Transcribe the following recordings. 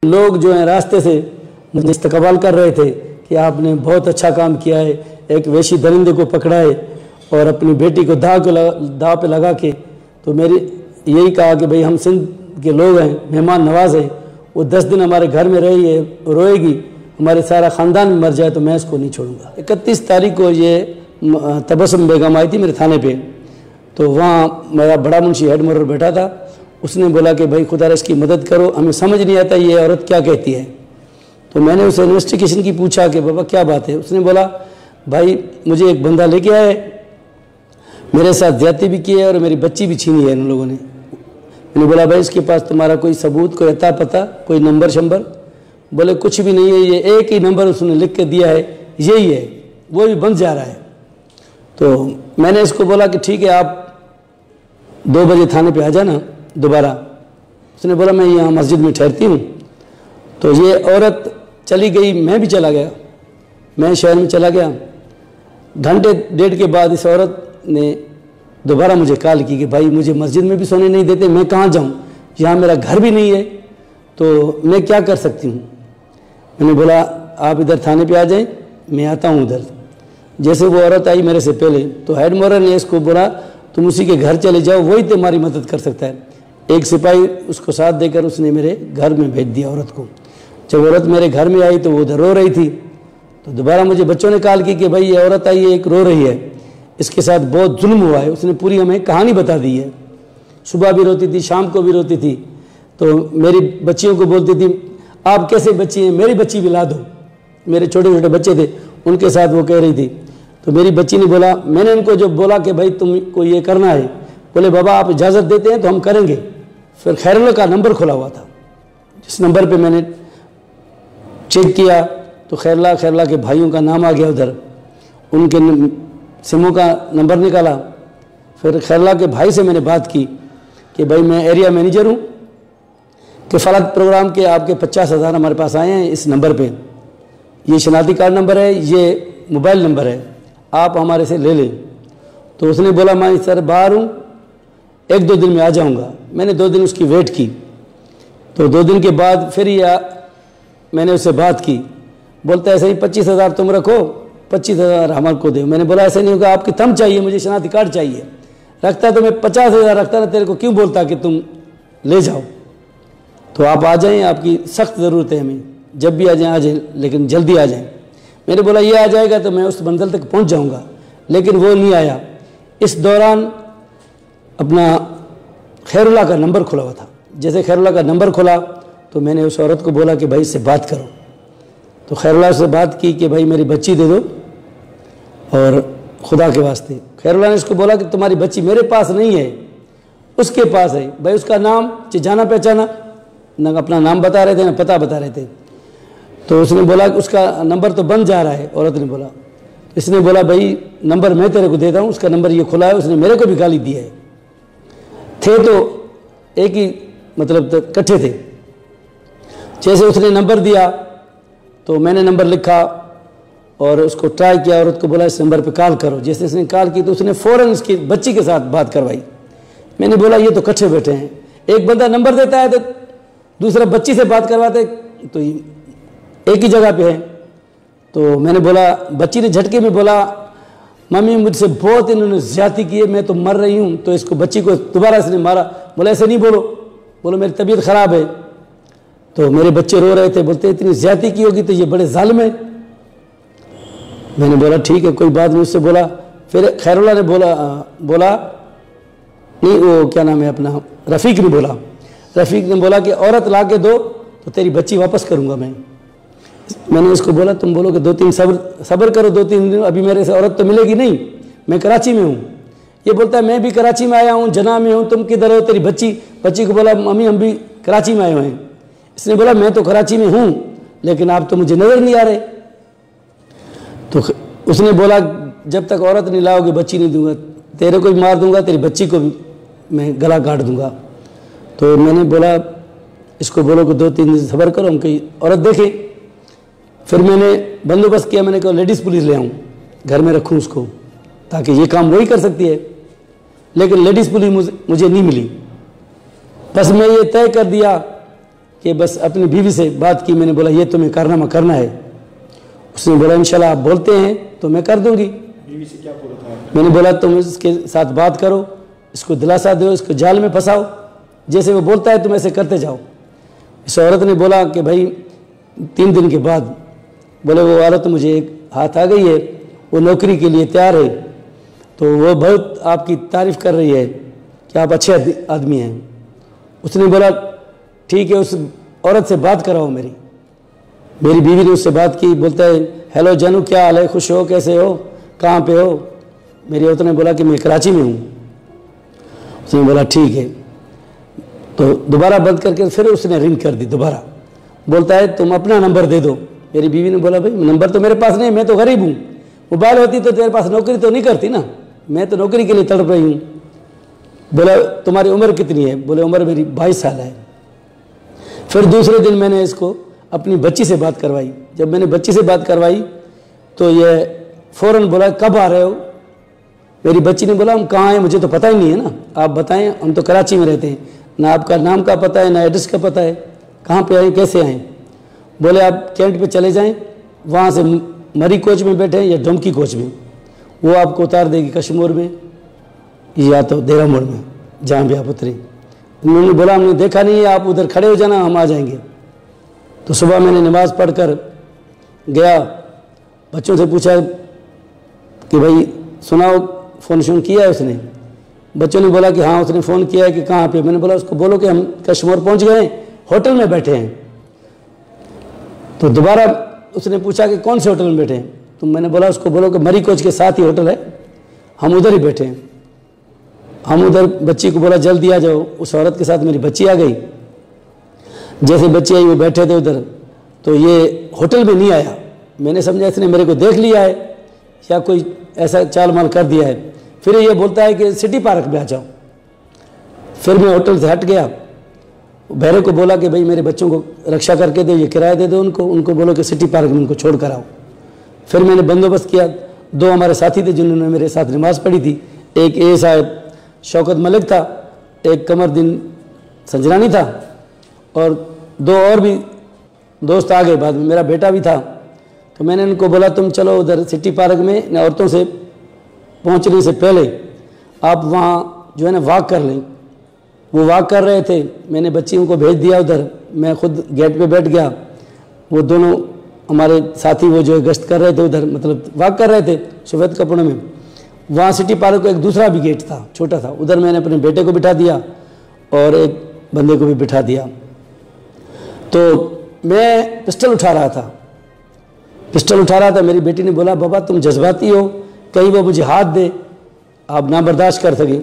لوگ جو ہیں راستے سے مجھے استقبال کر رہے تھے کہ آپ نے بہت اچھا کام کیا ہے، ایک وحشی درندے کو پکڑا ہے اور اپنی بیٹی کو داؤ پہ لگا کے، تو میری یہی کہا کہ بھئی ہم سندھ کے لوگ ہیں، مہمان نواز ہیں، وہ 10 دن ہمارے گھر میں رہی ہے، روئے گی، ہمارے سارا خاندان میں مر جائے تو میں اس کو نہیں چھوڑوں گا۔ 31 تاریخ کو یہ تبسم بیگم آئی تھی میرے تھانے پہ، تو وہاں میرا بڑا منشی ہیڈ مورر بیٹھا تھا، اس نے بولا کہ بھائی خدا اس کی مدد کرو، ہمیں سمجھ نہیں آتا یہ عورت کیا کہتی ہے۔ تو میں نے اسے انویسٹیگیشن کی پوچھا کہ بابا کیا بات ہے، اس نے بولا بھائی مجھے ایک بندہ لے کے آئے، میرے ساتھ زیادتی بھی کی ہے اور میری بچی بھی چھینی ہے ان لوگوں نے۔ میں نے بولا بھائی اس کے پاس تمہارا کوئی ثبوت، کوئی عطا پتہ، کوئی نمبر شمبر؟ بولے کچھ بھی نہیں ہے، یہ ایک ہی نمبر اس نے لکھ کے دیا ہے، یہی ہے، وہ بھی بند جا رہا ہے۔ تو میں نے اس کو بولا کہ ٹھیک ہے آپ 2 بجے تھانے پہ آ جانا دوبارہ۔ اس نے بولا میں یہاں مسجد میں ٹھہرتی ہوں۔ تو یہ عورت چلی گئی، میں بھی چلا گیا، میں شہر میں چلا گیا۔ گھنٹے ڈیڑھ کے بعد اس عورت نے دوبارہ مجھے کال کی کہ بھائی مجھے مسجد میں بھی سونے نہیں دیتے، میں کہاں جاؤں، یہاں میرا گھر بھی نہیں ہے، تو میں کیا کر سکتی ہوں؟ میں نے بولا آپ ادھر تھانے پہ آ جائیں، میں آتا ہوں ادھر۔ جیسے وہ عورت آئی میرے سے پہلے تو ہیڈ مورر نے اس کو بولا تم اسی کے گھر چلے جاؤ، وہی تمہاری مدد کر سکتا ہے۔ ایک سپاہی اس کو ساتھ دے کر اس نے میرے گھر میں بھیج دیا عورت کو۔ جب عورت میرے گھر میں آئی تو وہ ادھر رو رہی تھی، تو دوبارہ مجھے بچوں نے کال کی کہ بھائی یہ عورت آئی ہے، ایک رو رہی ہے، اس کے ساتھ بہت ظلم ہوا ہے۔ اس نے پوری ہمیں کہانی بتا دی ہے، صبح بھی روتی تھی، شام کو بھی روتی تھی، تو میری بچیوں کو بولتی تھی آپ کیسے بچی ہیں، میری بچی بھی لا دو۔ میرے چھوٹے چھوٹے بچے تھے ان کے ساتھ وہ کہہ رہی تھی۔ تو میری بچی نے بولا، میں نے ان کو جو بولا کہ بھائی تم کو یہ کرنا ہے، بولے بابا آپ اجازت دیتے ہیں تو ہم کریں گے۔ پھر خیر اللہ کا نمبر کھلا ہوا تھا، جس نمبر پہ میں نے چیک کیا تو خیر اللہ کے بھائیوں کا نام آ گیا ادھر، ان کے سموں کا نمبر نکالا۔ پھر خیر اللہ کے بھائی سے میں نے بات کی کہ بھائی میں ایریا مینیجر ہوں، کہ فلاں پروگرام کے آپ کے 50,000 ہمارے پاس آئے ہیں اس نمبر پہ، یہ شناختی کارڈ نمبر ہے، یہ موبائل نمبر ہے، آپ ہمارے سے لے لیں۔ تو اس نے بولا میں سر باہر ہوں، 1-2 دن میں آ جاؤں گا۔ میں نے 2 دن اس کی ویٹ کی، تو 2 دن کے بعد پھر یہ میں نے اس سے بات کی، بولتا ہے ایسے ہی 25,000 تم رکھو، 25,000 ہمارے کو دے۔ میں نے بولا ایسے نہیں ہوگا، آپ کی تھم چاہیے، مجھے شناختی کارڈ چاہیے، رکھتا تو میں 50,000 رکھتا نا، تیرے کو کیوں بولتا کہ تم لے جاؤ؟ تو آپ آ جائیں، آپ کی سخت ضرورت ہے ہمیں، جب بھی آ جائیں لیکن جلدی آ جائیں۔ میں نے بولا یہ آ جائے گا تو میں اس منزل تک پہنچ جاؤں گا، لیکن وہ نہیں آیا۔ اس دوران اپنا خیر اللہ کا نمبر کھلا ہوا تھا، جیسے خیر اللہ کا نمبر کھلا تو میں نے اس عورت کو بولا کہ بھائی اس سے بات کرو۔ تو خیر اللہ سے بات کی کہ بھائی میری بچی دے دو اور خدا کے واسطے۔ خیر اللہ نے اس کو بولا کہ تمہاری بچی میرے پاس نہیں ہے، اس کے پاس ہے۔ بھائی اس کا نام جانا پہچانا نہ، اپنا نام بتا رہے تھے نہ پتہ بتا رہے تھے۔ تو اس نے بولا کہ اس کا نمبر تو بند جا رہا ہے، عورت نے بولا۔ اس نے بولا بھائی نمبر میں تیرے کو دیتا ہوں، اس کا نمبر یہ کھلا ہے، اس نے میرے کو بھی گالی دی ہے۔ تھے تو ایک ہی مطلب کٹھے تھے۔ جیسے اس نے نمبر دیا تو میں نے نمبر لکھا اور اس کو ٹرائی کیا، عورت کو بولا اس نمبر پہ کال کرو۔ جیسے اس نے کال کی تو اس نے فوراً اس کی بچی کے ساتھ بات کروائی۔ میں نے بولا یہ تو کٹھے بیٹھے ہیں، ایک بندہ نمبر دیتا ہے تو دوسرا بچی سے بات کرواتے، تو ایک ہی جگہ پہ ہے۔ تو میں نے بولا، بچی نے جھٹکے میں بولا ممی مجھ سے بہت انہوں نے زیادتی کی ہے، میں تو مر رہی ہوں۔ تو اس کو بچی کو دوبارہ اس نے مارا، بولا ایسے نہیں بولو، بولو میری طبیعت خراب ہے۔ تو میرے بچے رو رہے تھے، بولتے اتنی زیادتی کی ہوگی تو یہ بڑے ظالم ہیں۔ میں نے بولا ٹھیک ہے کوئی بات نہیں، اس سے بولا۔ پھر خیر اللہ نے بولا نہیں، وہ کیا نام ہے اپنا رفیق نے بولا، رفیق نے بولا کہ عورت لا کے دو تو تیری بچی واپس کروں گا میں۔ میں نے اس کو بولا تم بولو کہ 2-3 صبر کرو، 2-3 دن، ابھی میرے سے عورت تو ملے گی نہیں، میں کراچی میں ہوں۔ یہ بولتا ہے میں بھی کراچی میں آیا ہوں، جناح میں ہوں، تم کدھر ہو؟ تیری بچی کو بولا ممی ہم بھی کراچی میں آئے ہوئے ہیں۔ اس نے بولا میں تو کراچی میں ہوں لیکن آپ تو مجھے نظر نہیں آ رہے۔ تو اس نے بولا جب تک عورت نہیں لاؤ گے بچی نہیں دوں گا، تیرے کو بھی مار دوں گا، تیری بچی کو بھی میں گلا کاٹ دوں گا۔ تو میں نے بولا اس کو بولو کہ 2-3 دن صبر کرو، ہم کہیں عورت دیکھیں۔ پھر میں نے بندوبست کیا، میں نے کہا لیڈیز پولیس لے آؤں، گھر میں رکھوں اس کو، تاکہ یہ کام وہی کر سکتی ہے۔ لیکن لیڈیز پولیس مجھے نہیں ملی۔ بس میں یہ طے کر دیا کہ بس اپنی بیوی سے بات کی. میں نے بولا یہ تمہیں کارنامہ کرنا ہے. اس نے بولا انشاءاللہ آپ بولتے ہیں تو میں کر دوں گی. بیوی سے کیا بولا تھا؟ میں نے بولا تم اس کے ساتھ بات کرو, اس کو دلاسا دو, اس کو جال میں پھنساؤ, جیسے وہ بولتا ہے تم ایسے کرتے جاؤ. اس عورت نے بولا کہ بھائی 3 دن کے بعد بولے وہ عورت مجھے ایک ہاتھ آ گئی ہے, وہ نوکری کے لیے تیار ہے, تو وہ بہت آپ کی تعریف کر رہی ہے کہ آپ اچھے آدمی ہیں. اس نے بولا ٹھیک ہے, اس عورت سے بات کراؤ. میری بیوی نے اس سے بات کی. بولتا ہے ہیلو جانو کیا حال ہے, خوش ہو, کیسے ہو, کہاں پہ ہو. میری عورت نے بولا کہ میں کراچی میں ہوں. اس نے بولا ٹھیک ہے. تو دوبارہ بند کر کے پھر اس نے رنگ کر دی دوبارہ. بولتا ہے تم اپنا نمبر دے دو. میری بیوی نے بولا بھائی نمبر تو میرے پاس نہیں, میں تو غریب ہوں, موبائل ہوتی تو تیرے پاس نوکری تو نہیں کرتی نا, میں تو نوکری کے لیے تڑپ رہی ہوں. بولا تمہاری عمر کتنی ہے؟ بولے عمر میری 22 سال ہے. پھر دوسرے دن میں نے اس کو اپنی بچی سے بات کروائی. جب میں نے بچی سے بات کروائی تو یہ فوراً بولا کب آ رہے ہو؟ میری بچی نے بولا ہم کہاں ہیں, مجھے تو پتہ ہی نہیں ہے نا, آپ بتائیں, ہم تو کراچی میں رہتے ہیں, نہ آپ کا نام کا پتہ ہے نہ ایڈریس کا پتہ ہے, کہاں پہ آئیں, کیسے آئیں؟ بولے آپ کینٹ پہ چلے جائیں, وہاں سے مری کوچ میں بیٹھیں یا ڈومکی کوچ میں, وہ آپ کو اتار دے گی کشمور میں یا تو دیرہ موڑ میں, جہاں بھی آپ اتریں. انہوں نے بولا ہم نے دیکھا نہیں ہے, آپ ادھر کھڑے ہو جانا, ہم آ جائیں گے. تو صبح میں نے نماز پڑھ کر گیا, بچوں سے پوچھا کہ بھائی سناؤ فون شون کیا ہے اس نے؟ بچوں نے بولا کہ ہاں اس نے فون کیا ہے. کہ کہاں پہ؟ میں نے بولا اس کو بولو کہ ہم کشمور پہنچ گئے ہیں, ہوٹل میں بیٹھے ہیں. تو دوبارہ اس نے پوچھا کہ کون سے ہوٹل میں بیٹھے ہیں؟ تو میں نے بولا اس کو بولو کہ مری کوچ کے ساتھ ہی ہوٹل ہے, ہم ادھر ہی بیٹھے ہیں. ہم ادھر بچی کو بولا جلدی آ جاؤ. اس عورت کے ساتھ میری بچی آ گئی. جیسے بچی آئی وہ بیٹھے تھے ادھر, تو یہ ہوٹل میں نہیں آیا. میں نے سمجھا اس نے میرے کو دیکھ لیا ہے یا کوئی ایسا چال مال کر دیا ہے. پھر یہ بولتا ہے کہ سٹی پارک میں آ جاؤ. پھر میں ہوٹل سے ہٹ گیا, بہرے کو بولا کہ بھائی میرے بچوں کو رکشا کر کے دو, یہ کرایہ دے دو ان کو بولو کہ سٹی پارک میں ان کو چھوڑ کر آؤ. پھر میں نے بندوبست کیا. 2 ہمارے ساتھی تھے جنہوں نے میرے ساتھ نماز پڑھی تھی, ایک اے صاحب شوکت ملک تھا, ایک قمر دین سنجرانی تھا, اور 2 اور بھی دوست آ گئے بعد میں, میرا بیٹا بھی تھا. تو میں نے ان کو بولا تم چلو ادھر سٹی پارک میں, عورتوں سے پہنچنے سے پہلے آپ وہاں جو ہے نا واک کر لیں. وہ واک کر رہے تھے, میں نے بچیوں کو بھیج دیا ادھر, میں خود گیٹ پہ بیٹھ گیا. وہ دونوں ہمارے ساتھی وہ جو گشت کر رہے تھے ادھر, مطلب واک کر رہے تھے سفید کپڑوں میں. وہاں سٹی پارک کو ایک دوسرا بھی گیٹ تھا, چھوٹا تھا, ادھر میں نے اپنے بیٹے کو بٹھا دیا اور ایک بندے کو بھی بٹھا دیا. تو میں پسٹل اٹھا رہا تھا. میری بیٹی نے بولا بابا تم جذباتی ہو, کہیں وہ مجھے ہاتھ دے, آپ نہ برداشت کر سکیں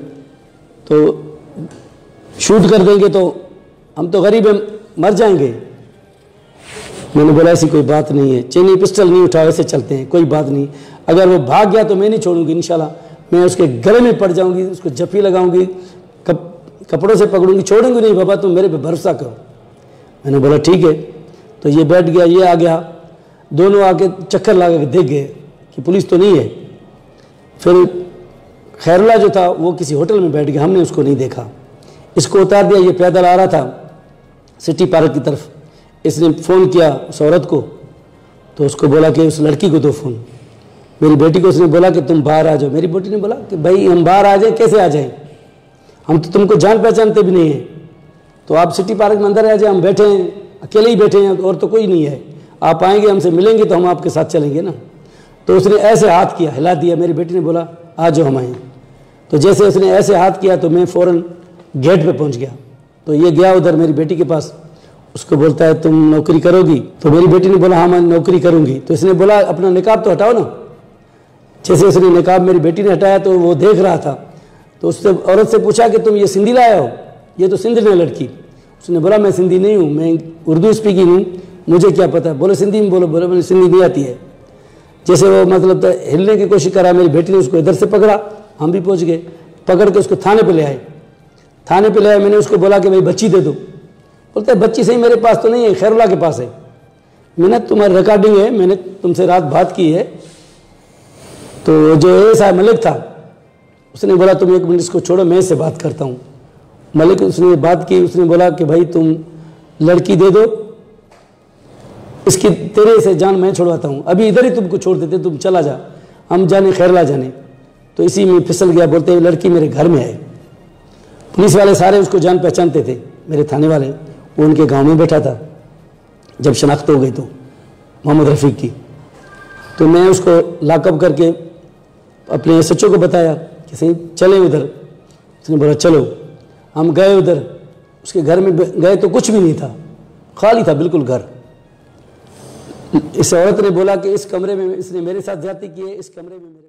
تو شوٹ کر دیں گے تو ہم تو غریب ہیں, مر جائیں گے. میں نے بولا ایسی کوئی بات نہیں ہے, چینی پسٹل نہیں اٹھا, ایسے چلتے ہیں, کوئی بات نہیں. اگر وہ بھاگ گیا تو میں نہیں چھوڑوں گی انشاءاللہ, میں اس کے گلے میں پڑ جاؤں گی, اس کو جپھی لگاؤں گی, کپڑوں سے پکڑوں گی, چھوڑوں گی نہیں. بابا تم میرے پہ بھروسہ کرو. میں نے بولا ٹھیک ہے. تو یہ بیٹھ گیا, یہ آ گیا, دونوں آ کے چکر لگا کے دیکھ گئے کہ پولیس تو نہیں ہے. پھر خیر اللہ جو تھا وہ کسی ہوٹل میں بیٹھ گیا, ہم نے اس کو نہیں دیکھا. اس کو اتار دیا, یہ پیدل آ رہا تھا سٹی پارک کی طرف. اس نے فون کیا اس عورت کو, تو اس کو بولا کہ اس لڑکی کو دو فون. میری بیٹی کو اس نے بولا کہ تم باہر آ جاؤ. میری بیٹی نے بولا کہ بھائی ہم باہر آ جائیں, کیسے آ جائیں, ہم تو تم کو جان پہچانتے بھی نہیں ہیں, تو آپ سٹی پارک میں اندر آ جائیں, ہم بیٹھے ہیں, اکیلے ہی بیٹھے ہیں اور تو کوئی نہیں ہے, آپ آئیں گے ہم سے ملیں گے تو ہم آپ کے ساتھ چلیں گے نا. تو اس نے ایسے ہاتھ کیا, ہلا دیا. میری بیٹی نے بولا آ جاؤ ہم آئیں. تو جیسے اس نے ایسے ہاتھ کیا تو میں فوراً گیٹ پہ پہنچ گیا. تو یہ گیا ادھر میری بیٹی کے پاس, اس کو بولتا ہے تم نوکری کرو گی؟ تو میری بیٹی نے بولا ہاں میں نوکری کروں گی. تو اس نے بولا اپنا نقاب تو ہٹاؤ نا. جیسے اس نے نقاب میری بیٹی نے ہٹایا تو وہ دیکھ رہا تھا, تو اس سے عورت سے پوچھا کہ تم یہ سندھی لایا ہو؟ یہ تو سندھ میں لڑکی. اس نے بولا میں سندھی نہیں ہوں, میں اردو اسپیکنگ ہوں, مجھے کیا پتہ. بولے سندھی میں بولو. بولے مجھے سندھی نہیں آتی ہے. جیسے وہ مطلب ہلنے کی کوشش کرا, میری بیٹی نے اس کو ادھر سے پکڑا, ہم بھی پہنچ گئے, پکڑ کے اس کو تھانے پہ لے آئے. میں نے اس کو بولا کہ بھائی بچی دے دو. بولتا ہے بچی صحیح میرے پاس تو نہیں ہے, خیر اللہ کے پاس ہے. میں نے تمہاری ریکارڈنگ ہے, میں نے تم سے رات بات کی ہے. تو جو اے صاحب ملک تھا اس نے بولا تم 1 منٹ اس کو چھوڑو, میں اس سے بات کرتا ہوں. ملک اس نے بات کی, اس نے بولا کہ بھائی تم لڑکی دے دو، اس کی تیرے سے جان میں چھڑواتا ہوں، ابھی ادھر ہی تم کو چھوڑ دیتے، تم چلا جا، ہم جانے خیرلا جانے۔ تو اسی میں پھسل گیا، بولتے ہیں لڑکی میرے گھر میں ہے۔ پولیس والے سارے اس کو جان پہچانتے تھے، میرے تھانے والے، وہ ان کے گاؤں میں بیٹھا تھا۔ جب شناخت ہو گئی تو محمد رفیق کی، تو میں اس کو لاک اپ کر کے اپنے ایس ایچ او کو بتایا کہ صحیح چلیں ادھر۔ اس نے بولا چلو۔ ہم گئے ادھر، اس کے گھر میں گئے تو کچھ بھی نہیں تھا، خالی تھا بالکل گھر۔ اس عورت نے بولا کہ اس کمرے میں اس نے میرے ساتھ زیادتی کی ہے، اس کمرے میں میرے